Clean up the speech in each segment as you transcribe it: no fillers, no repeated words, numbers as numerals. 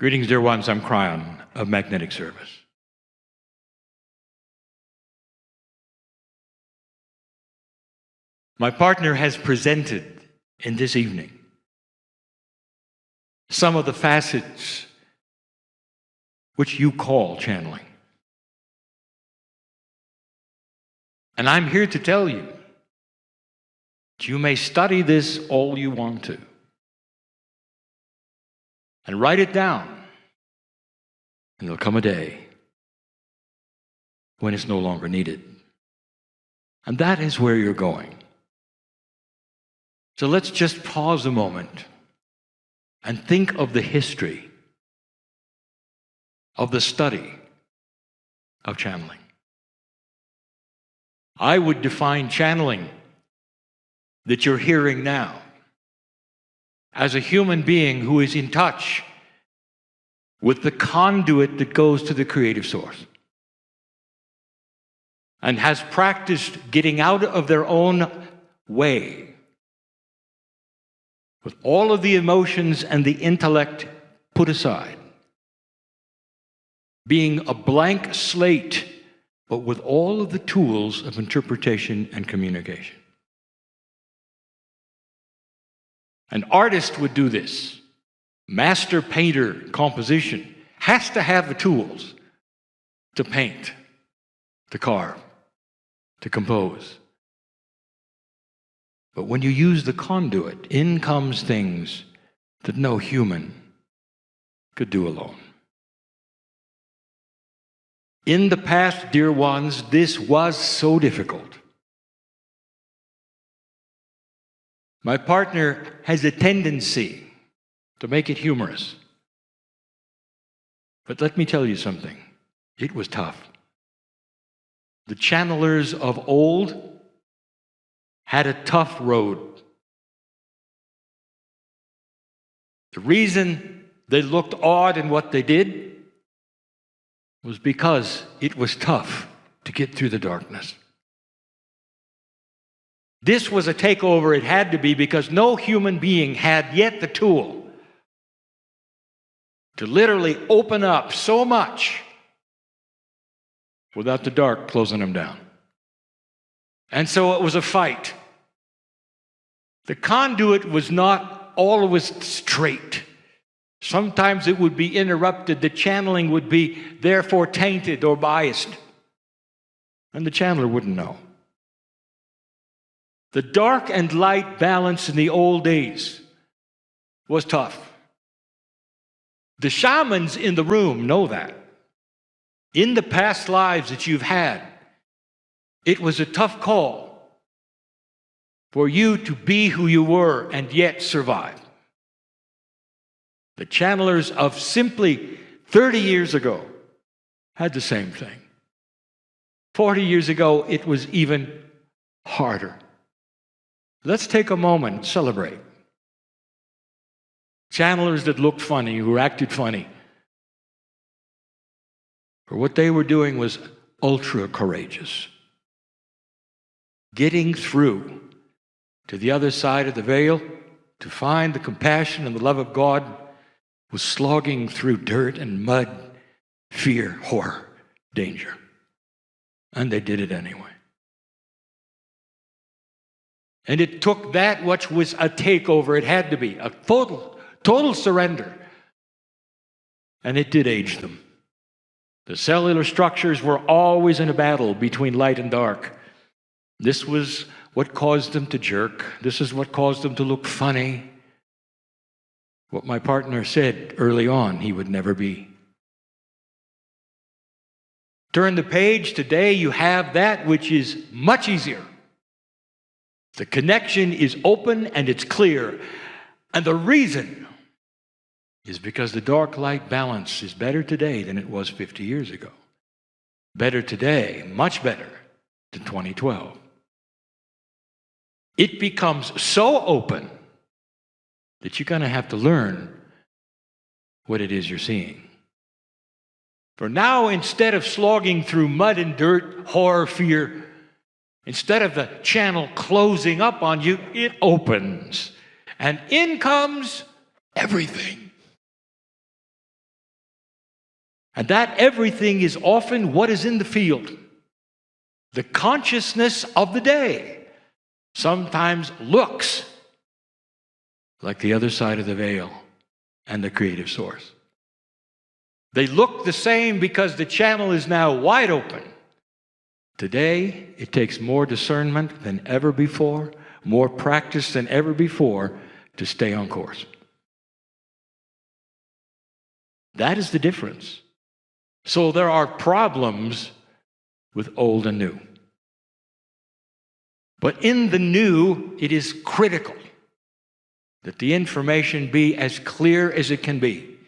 Greetings, dear ones. I'm Cryon of Magnetic Service. My partner has presented in this evening some of the facets which you call channeling. And I'm here to tell you that you may study this all you want to and write it down, and there'll come a day when it's no longer needed. And that is where you're going. So let's just pause a moment and think of the history of the study of channeling. I would define channeling that you're hearing now as a human being who is in touch with the conduit that goes to the creative source and has practiced getting out of their own way with all of the emotions and the intellect put aside, being a blank slate, but with all of the tools of interpretation and communication. An artist would do this. Master painter composition has to have the tools to paint, to carve, to compose. But when you use the conduit, in comes things that no human could do alone. In the past, dear ones, this was so difficult. My partner has a tendency to make it humorous. But let me tell you something. It was tough. The channelers of old had a tough road. The reason they looked odd in what they did was because it was tough to get through the darkness. This was a takeover. It had to be, because no human being had yet the tool to literally open up so much without the dark closing them down. And so it was a fight. The conduit was not always straight. Sometimes it would be interrupted. The channeling would be therefore tainted or biased. And the channeler wouldn't know. The dark and light balance in the old days was tough. The shamans in the room know that. In the past lives that you've had, it was a tough call for you to be who you were and yet survive. The channelers of simply 30 years ago had the same thing. 40 years ago, it was even harder. Let's take a moment and celebrate. Channelers that looked funny, who acted funny. For what they were doing was ultra courageous. Getting through to the other side of the veil to find the compassion and the love of God was slogging through dirt and mud, fear, horror, danger. And they did it anyway. And it took that which was a takeover. It had to be a total surrender. And it did age them. The cellular structures were always in a battle between light and dark. This was what caused them to jerk. This is what caused them to look funny. What my partner said early on he would never be. Turn the page. Today you have that which is much easier. The connection is open and it's clear. And the reason is because the dark-light balance is better today than it was 50 years ago. Better today, much better than 2012. It becomes so open that you're going to have to learn what it is you're seeing. For now, instead of slogging through mud and dirt, horror, fear, instead of the channel closing up on you, it opens. And in comes everything. And that everything is often what is in the field. The consciousness of the day sometimes looks like the other side of the veil and the creative source. They look the same because the channel is now wide open. Today, it takes more discernment than ever before, more practice than ever before to stay on course. That is the difference. So there are problems with old and new. But in the new, it is critical that the information be as clear as it can be,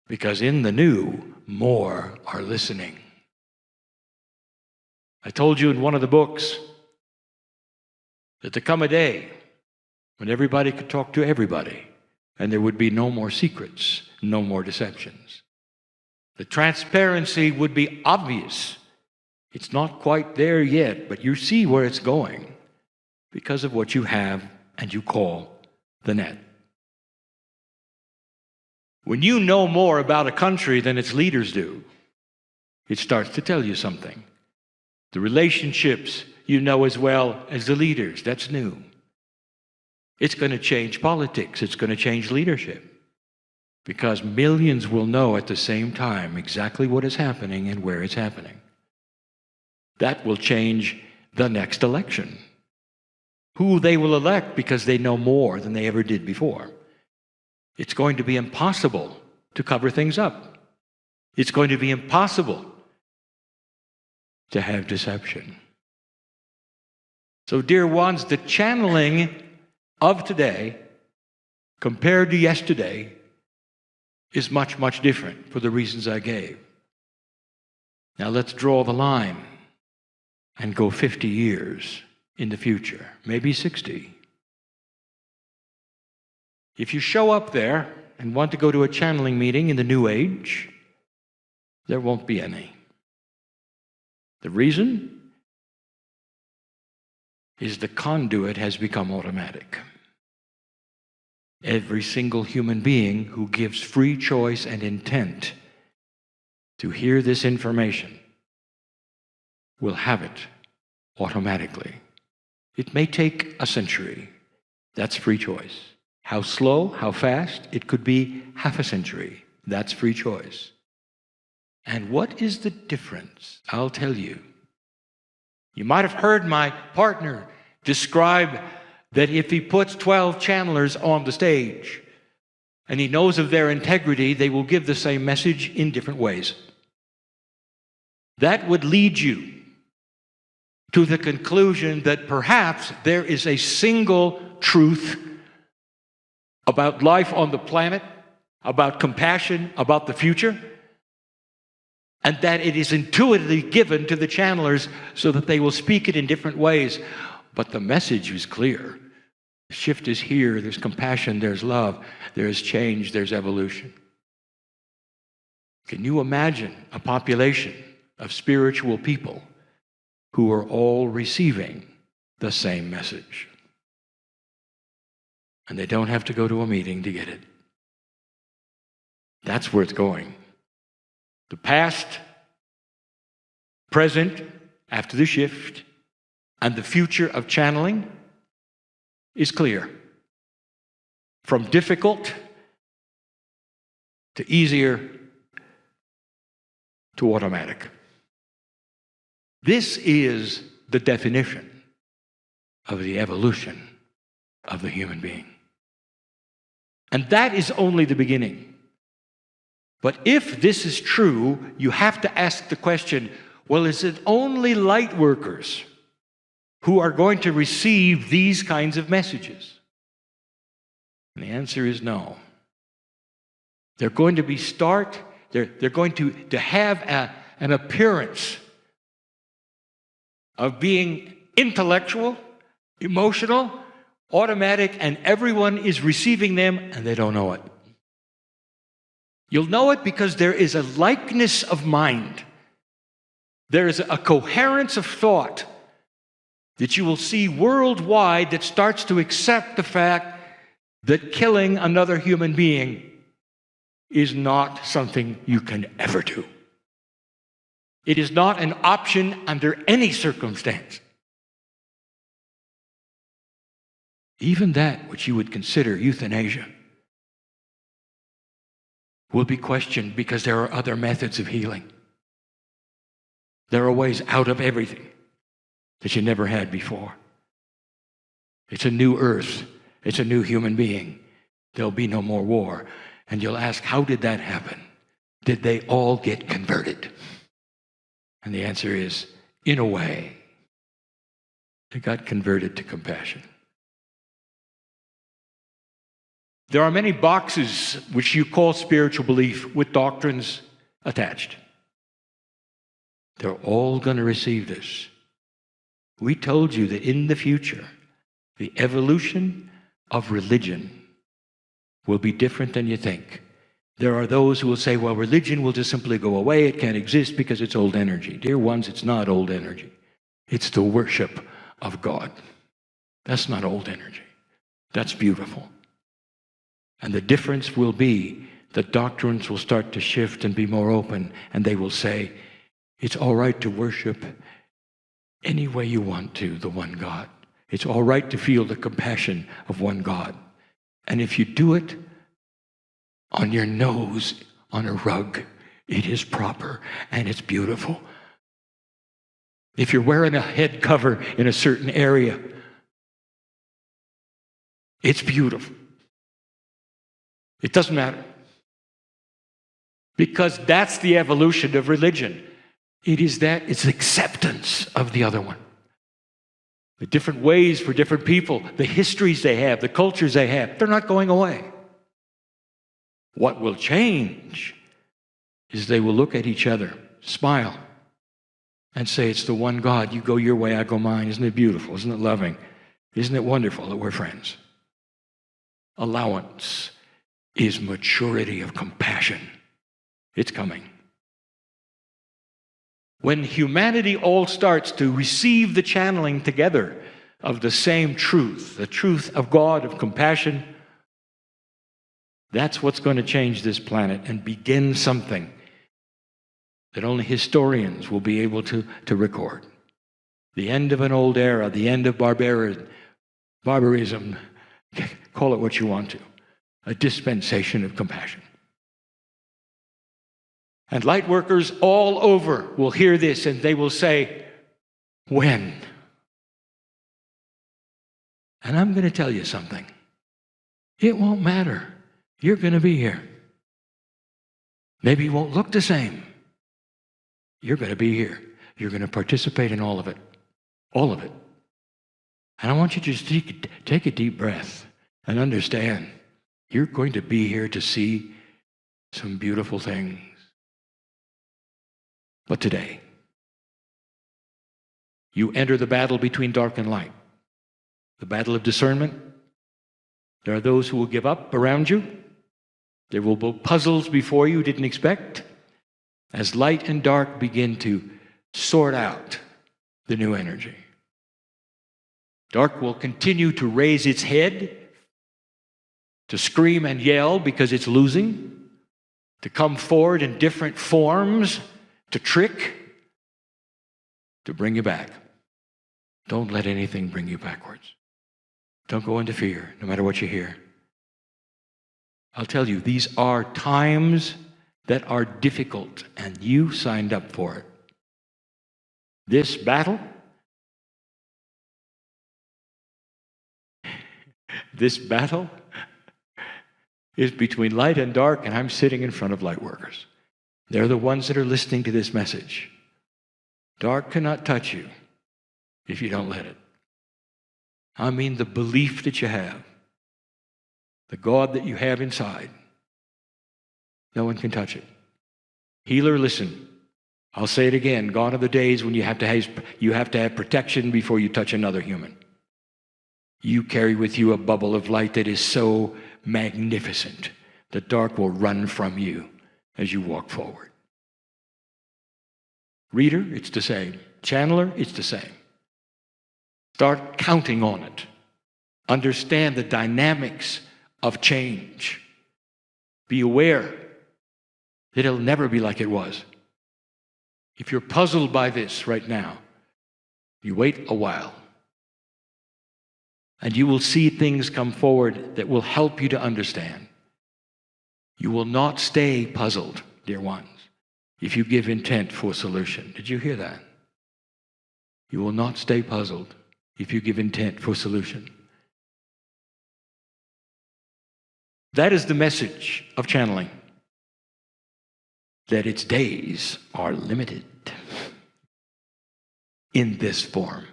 because in the new, more are listening. I told you in one of the books that there come a day when everybody could talk to everybody, and there would be no more secrets, no more deceptions. The transparency would be obvious. It's not quite there yet, but you see where it's going because of what you have and you call the net. When you know more about a country than its leaders do, it starts to tell you something. The relationships you know as well as the leaders, that's new. It's going to change politics. It's going to change leadership. Because millions will know at the same time exactly what is happening and where it's happening. That will change the next election. Who they will elect because they know more than they ever did before. It's going to be impossible to cover things up. It's going to be impossible to have deception. So, dear ones, the channeling of today compared to yesterday is much, much different for the reasons I gave. Now let's draw the line and go 50 years in the future, maybe 60. If you show up there and want to go to a channeling meeting in the New Age, there won't be any. The reason is the conduit has become automatic. Every single human being who gives free choice and intent to hear this information will have it automatically. It may take a century. That's free choice. How slow, how fast? It could be half a century. That's free choice. And what is the difference? I'll tell you. You might have heard my partner describe that if he puts 12 channelers on the stage and he knows of their integrity, they will give the same message in different ways. That would lead you to the conclusion that perhaps there is a single truth about life on the planet, about compassion, about the future, and that it is intuitively given to the channelers so that they will speak it in different ways. But the message is clear. The shift is here. There's compassion, there's love, there's change, there's evolution. Can you imagine a population of spiritual people who are all receiving the same message? And they don't have to go to a meeting to get it. That's where it's going. The past, present, after the shift, and the future of channeling is clear. From difficult to easier to automatic. This is the definition of the evolution of the human being. And that is only the beginning. But if this is true, you have to ask the question, well, is it only light workers who are going to receive these kinds of messages? And the answer is no. They're going to be they're going to have an appearance of being intellectual, emotional, automatic, and everyone is receiving them and they don't know it. You'll know it because there is a likeness of mind. There is a coherence of thought that you will see worldwide that starts to accept the fact that killing another human being is not something you can ever do. It is not an option under any circumstance. Even that which you would consider euthanasia will be questioned because there are other methods of healing. There are ways out of everything that you never had before. It's a new earth. It's a new human being. There'll be no more war. And you'll ask, how did that happen? Did they all get converted? And the answer is, in a way, they got converted to compassion. There are many boxes which you call spiritual belief with doctrines attached. They're all going to receive this. We told you that in the future, the evolution of religion will be different than you think. There are those who will say, well, religion will just simply go away. It can't exist because it's old energy. Dear ones, it's not old energy. It's the worship of God. That's not old energy. That's beautiful. And the difference will be that doctrines will start to shift and be more open, and they will say, it's all right to worship any way you want to the one God. It's all right to feel the compassion of one God. And if you do it on your nose, on a rug, it is proper and it's beautiful. If you're wearing a head cover in a certain area, it's beautiful. It doesn't matter. Because that's the evolution of religion. It's acceptance of the other one. The different ways for different people, the histories they have, the cultures they have, they're not going away. What will change is they will look at each other, smile, and say, it's the one God. You go your way, I go mine. Isn't it beautiful? Isn't it loving? Isn't it wonderful that we're friends? Allowance is maturity of compassion. It's coming. When humanity all starts to receive the channeling together of the same truth, the truth of God, of compassion, that's what's going to change this planet and begin something that only historians will be able to record. The end of an old era, the end of barbarism, call it what you want to, a dispensation of compassion. And light workers all over will hear this and they will say, when? And I'm going to tell you something. It won't matter. You're going to be here. Maybe you won't look the same. You're going to be here. You're going to participate in all of it. All of it. And I want you to just take a deep breath and understand you're going to be here to see some beautiful things. But today, you enter the battle between dark and light, the battle of discernment. There are those who will give up around you. There will be puzzles before you didn't expect as light and dark begin to sort out the new energy. Dark will continue to raise its head, to scream and yell because it's losing, to come forward in different forms, to trick, to bring you back. Don't let anything bring you backwards. Don't go into fear, no matter what you hear. I'll tell you, these are times that are difficult, and you signed up for it. This battle, is between light and dark, and I'm sitting in front of light workers. They're the ones that are listening to this message. Dark cannot touch you if you don't let it. I mean the belief that you have, the God that you have inside. No one can touch it. Healer, listen. I'll say it again. Gone are the days when you have to have protection before you touch another human. You carry with you a bubble of light that is so magnificent that dark will run from you as you walk forward. Reader, it's the same. Channeler, it's the same. Start counting on it. Understand the dynamics of change. Be aware It'll never be like it was. If you're puzzled by this right now, you wait a while. And you will see things come forward that will help you to understand. You will not stay puzzled, dear ones, if you give intent for solution. Did you hear that? You will not stay puzzled if you give intent for solution. That is the message of channeling. That its days are limited in this form.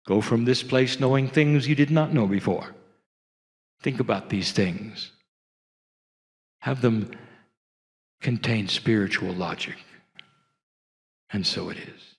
Go from this place knowing things you did not know before. Think about these things. Have them contain spiritual logic. And so it is.